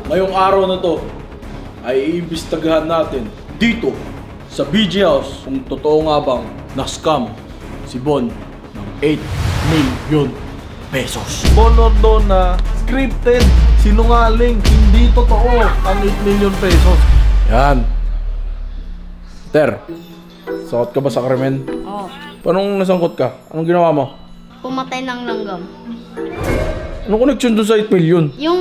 ngayong araw na to ay iimbestagahan natin dito sa BG House kung totoo nga bang na-scam si Bon ng 8 million pesos. Bonordo na scripted, sinungaling, hindi totoo ang 8 million pesos. Yan. Ter, sakot ka ba sa krimen? Oo. Paano nasangkot ka? Anong ginawa mo? Pumatay ng langgam. Anong connection doon sa 8 million? Yung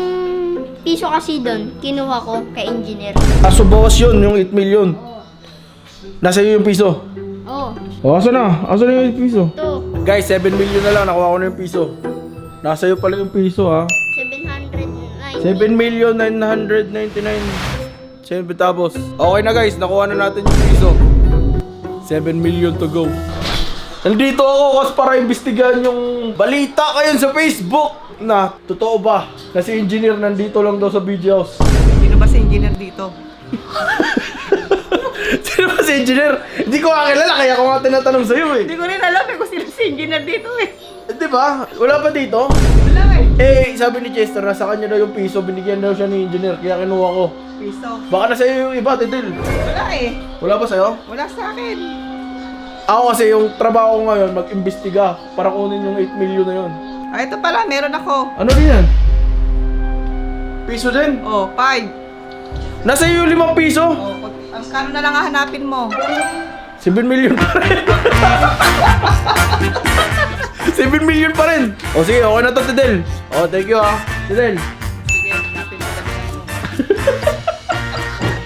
piso kasi doon, kinuha ko kay engineer. So bawas yun, yung 8 million. Nasa iyo yung piso. Oo. O, asa na? Asa na yung piso? Ito, Guys, 7 million na lang. Nakuha ko na yung piso. Nasa iyo pala yung piso, ha? 709. 7,999 centavos. Okay na guys, nakuha na natin yung piso. 7 million to go. Nandito ako kasi para imbestigahan yung balita ngayon sa Facebook na totoo ba na si engineer nandito lang daw sa BG House. Sino ba si engineer dito? Sino ba si engineer? Hindi ko kakilala kaya ako nga tinatanong sa'yo eh. Hindi ko rin alam kung sino si engineer dito eh. Di ba? Wala pa dito? Wala eh. Sabi ni Chester na sa kanya daw yung piso, binigyan daw siya ni engineer kaya kinuha ko. Piso. Baka na sa'yo yung iba, Tidil. Wala eh. Wala ba sa'yo? Wala sa akin. Ako kasi yung trabaho ko ngayon, mag-imbestiga para kunin yung 8 million na yun. Ah, ito pala, meron ako. Ano din yan? Piso din? Oh, 5. Nasa iyo yung 5 piso? Oh, ang kano na lang hahanapin mo? 7 million pa rin. 7 million pa rin. O sige, okay na to, Tidel. O, thank you ha. Tidel. Sige, hanapin mo mo.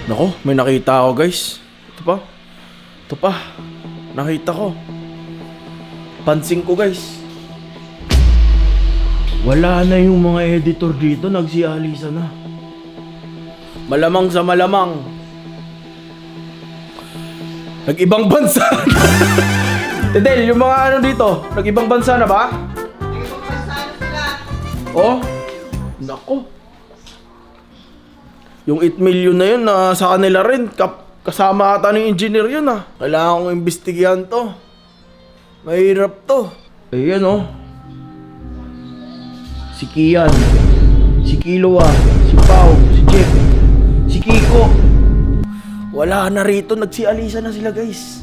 Nako, may nakita ako guys. Ito pa. Ito pa. Nakita ko. Pansin ko guys. Wala na yung mga editor dito, nagsialisa na. Malamang sa malamang. Nag-ibang bansa. Tidel, yung mga ano dito, nag-ibang bansa na ba? Oh, nako. Yung 8 million na yun, sa kanila rin. Kasama ata ng engineer yun ah. Kailangan kong imbestigahan to. Mahirap to. Ayan oh. Si Kian, si Kiloa, si Pau, si Jeff, si Kiko. Wala na rito, nagsialisa na sila guys.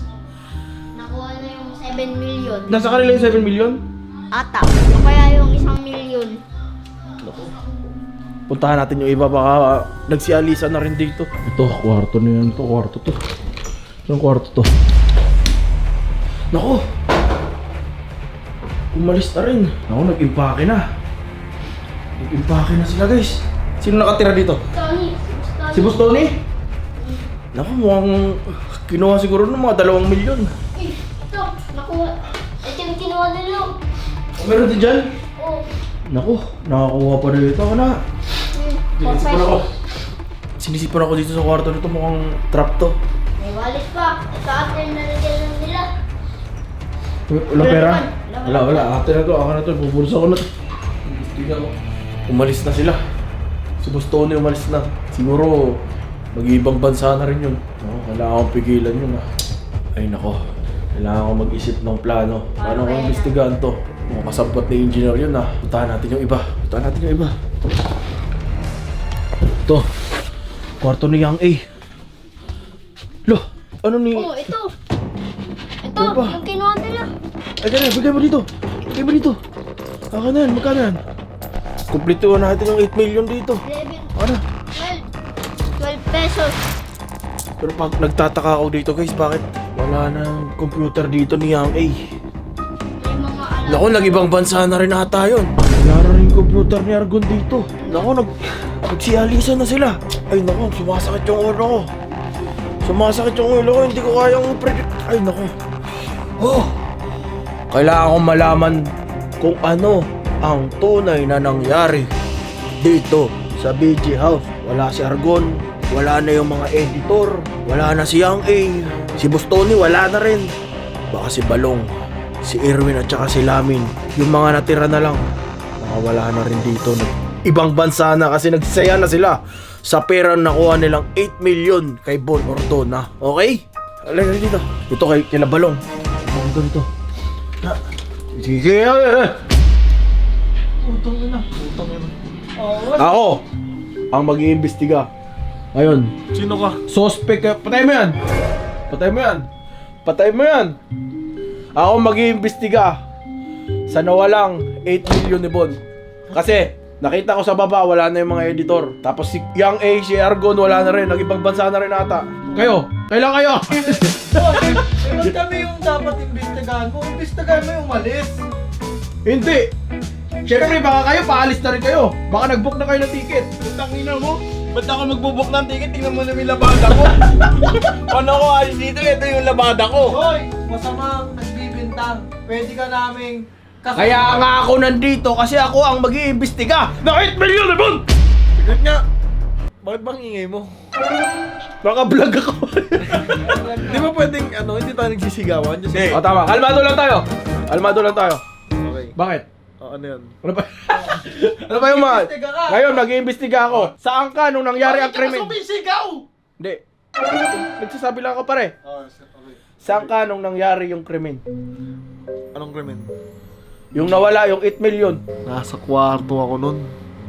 Nakuha na yung 7 million. Nasa kanila yung 7 million? Ata. O kaya yung 1 million. Puntahan natin yung iba, baka nagsialisa na rin dito. Ito, kwarto na yan to, kwarto to. Yung kwarto to. Naku! Umalis na rin. Naku, nag-impake na. Nag-impake na sila guys. Sino nakatira dito? Tony. Si Boss Tony? Naku, mukhang kinuha siguro ng mga 2 milyon. Ito, nakuha. Ito yung kinuha nila. Meron din dyan? Oo. Naku, nakakuha pa na dito. Ako na. Sinisipan ako. Sinisipan ako dito sa kwarto nito. Mukhang trap to. May wallet pa. Sa atin nalagyan lang nila. Wala pera? Wala. Ate na to. Ako na to. Bubulsa ko na to. Umalis na sila. Si Boss Tony umalis na. Siguro, mag-ibang bansa na rin yun. Kailangan akong pigilan yun ah. Ay nako. Kailangan akong mag-isip ng plano. Paano ko imbestigahan to? Mga kasabot na engineer yun ah. Puntahan natin yung iba. Ito. Kwarto ni Yang A. Loh, ano ni... Oo, ito. Ito, Ano ba? yung kinuha nila. Ay, ganun, bigay mo dito. Bigay mo dito. Akin na yan, magkano yan? Kumpletuhan natin yung 8 million dito. 11, Ano? 12 pesos. Pero pag nagtataka ako dito guys, bakit wala nang computer dito ni Yang A? May mga alam. Naku, nag-ibang bansa na rin ata yun. Wala na rin computer ni Argon dito. Naku, nagsialisa na sila. Ay naku, sumasakit yung ulo ko. Hindi ko kayang predict. Ay naku. Oh! Kailangan kong malaman kung ano ang tunay na nangyari dito sa BG House. Wala si Argon, wala na yung mga editor, wala na si Yang A, si Boss Tony wala na rin. Baka si Balong, si Erwin at saka si Lamin, yung mga natira na lang, baka wala na rin dito. Ibang bansa na kasi nagsisaya na sila sa pera na nakuha nilang 8 million kay Bon Ordona. Okay? Alay dito. Ito kay Balong. Dito. Sige. Utang na. Ako. ang mag-iimbestiga. Ngayon, Sino ka? suspect ka. Patay mo yan! Patay mo yan! Patay mo yan! Ako mag-iimbestiga sa nawalang 8 million ni Bon. Kasi, nakita ko sa baba, wala na yung mga editor. Tapos si Young A, si Argon, wala na rin. Nag-ibang bansa na rin ata. Kayo! Kailan kayo? Ba't kami yung dapat imbestigahan mo? Imbestigahan mo yung malis. Hindi! Siyempre, baka kayo, paalis na rin kayo. Baka nag-book na kayo ng ticket. Tangina mo. Ba't ako magbubuk ng ticket? Tingnan mo namin yung labada ko. Paano ko alis dito? Ito yung labada ko. Hoy! Masamang nagbibintang. Pwede ka naming Kaya nga ako nandito kasi ako ang mag-iimbestiga ng 8 million ni Bon! Tignan nga. Bakit bang ingay mo? Baka vlog ako. Di ba pwedeng hindi tayo nagsisigawan? Just O tama, kalmado lang tayo. Kalmado lang tayo. Okay. Bakit? Ano yan? Ano ba? Ano ba yung mga? Iimbestiga ka. Ngayon, mag-iimbestiga ako. Saan ka nung nangyari ang krimen? sumisigaw! Hindi. Nagsasabi lang ako pare. Okay. Saan ka nung nangyari yung krimen? Anong krimen? Yung nawala, yung 8 million. Nasa kwarto ako nun.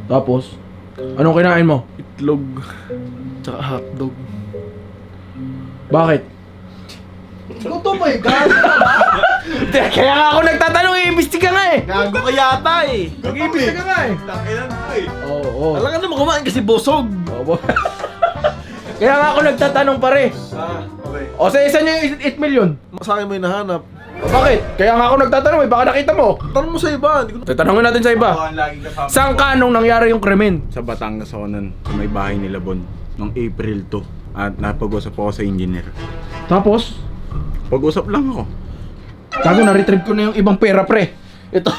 Tapos, anong kinain mo? Itlog. Tsaka hotdog. Bakit? Gusto mo eh, gago ka ba? Kaya nga ako nagtatanong, iimbestiga nga eh. Gago ka yata eh. Nag-iimbestiga nga eh. Takinan mo eh. Oo. Alam ka naman kumain kasi busog. Kaya nga ako nagtatanong pare. Okay. O sa isa niyo yung 8 million. Sa akin mo hinahanap. O bakit? Kaya nga ako nagtatanong eh, baka nakita mo. Tanong mo sa iba. Hindi ko Tatanungin natin sa iba. Saan ka nung nangyari yung krimen? Sa Batangas ako nun, sa may bahay nila Bon, noong April 2. At napag-usap ako sa engineer. Tapos, Pag-usap lang ako. tago na-retrieve ko na yung ibang pera pre. Ito.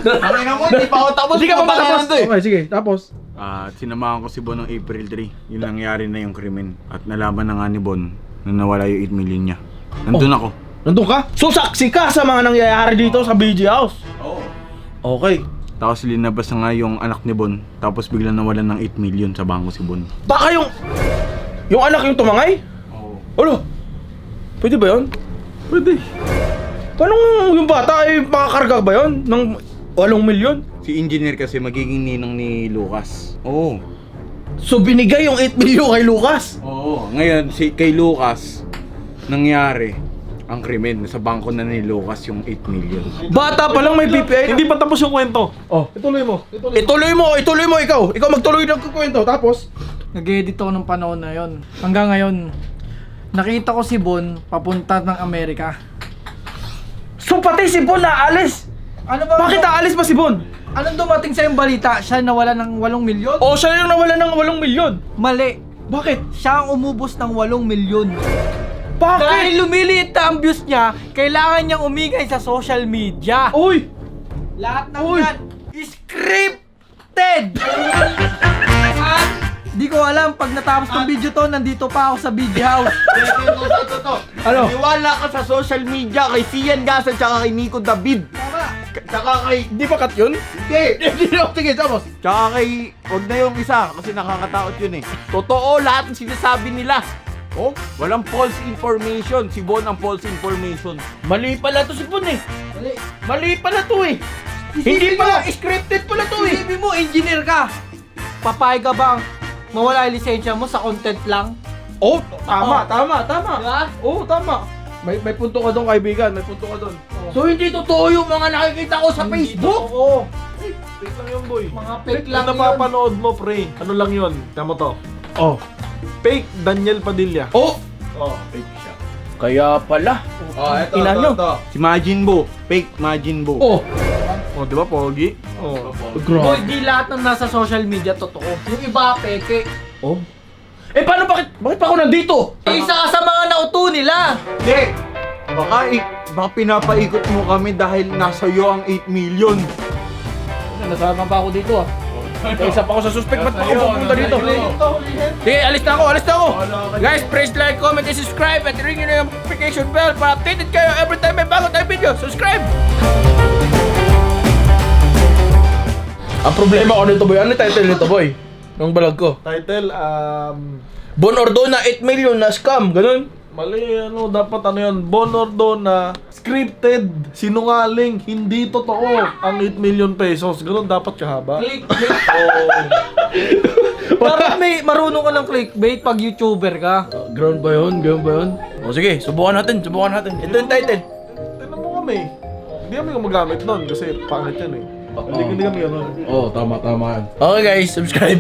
Tangina mo, hindi pa ako tapos. Hindi ka pa Patayan matapos. to eh. Okay, sige. Tapos. At sinamahan ko si Bon noong April 3. Yung nangyari na yung krimen. At nalaman na nga ni Bon na nawala yung 8 million niya. Nandun ako. Nandun ka? So, saksi ka sa mga nangyayari dito sa BG House? Oo. Okay. Tapos linabas na nga yung anak ni Bon. Tapos biglang nawalan ng 8 million sa bangko si Bon. Baka yung anak yung tumangay? Oo. Ano? Pwede ba yun? Pwede. Paano yung bata ay makakarga ba yun? Ng 8 milyon? Si engineer kasi magiging ninang ni Lucas. Oo. So, binigay yung 8 milyon kay Lucas? Oo. Ngayon, kay Lucas, nangyari ang krimen. Sa bangko na ni Lucas yung 8 million. Bata pa lang may BPI. Hindi pa tapos yung kwento. Oh. Ituloy mo. Ituloy mo ikaw. Ikaw magtuloy ng kwento. Tapos, Nag-edit ako ng panahon na yon. Hanggang ngayon, nakita ko si Bon papunta ng Amerika. so pati si Bon naalis. Ano ba? Bakit aalis pa si Bon? Anong dumating sa yung balita? Siya nawala ng 8 milyon? O siya yung nawala ng 8 milyon. Mali. Bakit? Siya ang umubos ng 8 milyon. Bakit? Dahil lumiliit na ang views niya, kailangan niyang umingay sa social media. Uy! Lahat ng Uy! yan, scripted! At di ko alam, pag natapos ng video to, nandito pa ako sa BG House. Ano? Niwala ka sa social media kay Sian Gasa tsaka kay Nico David. Tama. Tsaka kay... Di ba cut yun? Hindi. Sige, tapos. Tsaka kay... Huwag na yung isa kasi nakakatakot yun eh. Totoo lahat ng sinasabi nila. Oh, walang false information. Si Bon ang false information. Mali pala to si Bon eh. Mali. Mali pala to eh. Hindi pala, scripted pala to eh. Isipin mo, engineer ka. Papayag ka bang mawala yung lisensya mo sa content lang? Oh, tama. Diba? Oh, tama. May punto ka doon, kaibigan. May punto ka doon. So, hindi totoo yung mga nakikita ko sa Facebook? Oo. Fake lang yun, boy. Mga fake lang Kung napapanood mo, pre. Ano lang yun? Tama to. Oh. Fake Daniel Padilla. Oh! Oh, fake siya. Kaya pala. Oh, eto, Ina nyo. Si Majin Buu. Fake Majin Buu. Oh. Oh, di ba, Pogi? Oh. Boy, Grabe. di lahat ng nasa social media totoo. Yung iba, peke. Oh. Eh, paano, bakit pa ako nandito? Isa ka sa mga nauto nila. Hindi! Baka pinapaikot mo kami dahil nasa iyo ang 8 million. Nasama pa ako dito ah. Kaya isa pa ako sa suspect, ba't pa ako pupunta dito? Sige, alis na ako. Guys, press like, comment, and subscribe at ring nyo na yung notification bell para updated kayo every time may bago tayong video. Subscribe! Ang problema ko nito boy, ano yung title nito boy? Nung vlog ko. Title, Bon Ordona 8 million na scam, ganun? Mali, dapat yan, Bon or Don na scripted, sinungaling, hindi totoo ang 8 million pesos. Ganun dapat kahaba. Clickbait. Dapat may marunong ka ng clickbait pag YouTuber ka. Ground ba yun? O sige, subukan natin. Ito yung title. Tignan mo kami. Hindi kami gumagamit nun kasi pangit yan eh. Hindi kami ganun. Okay guys, subscribe.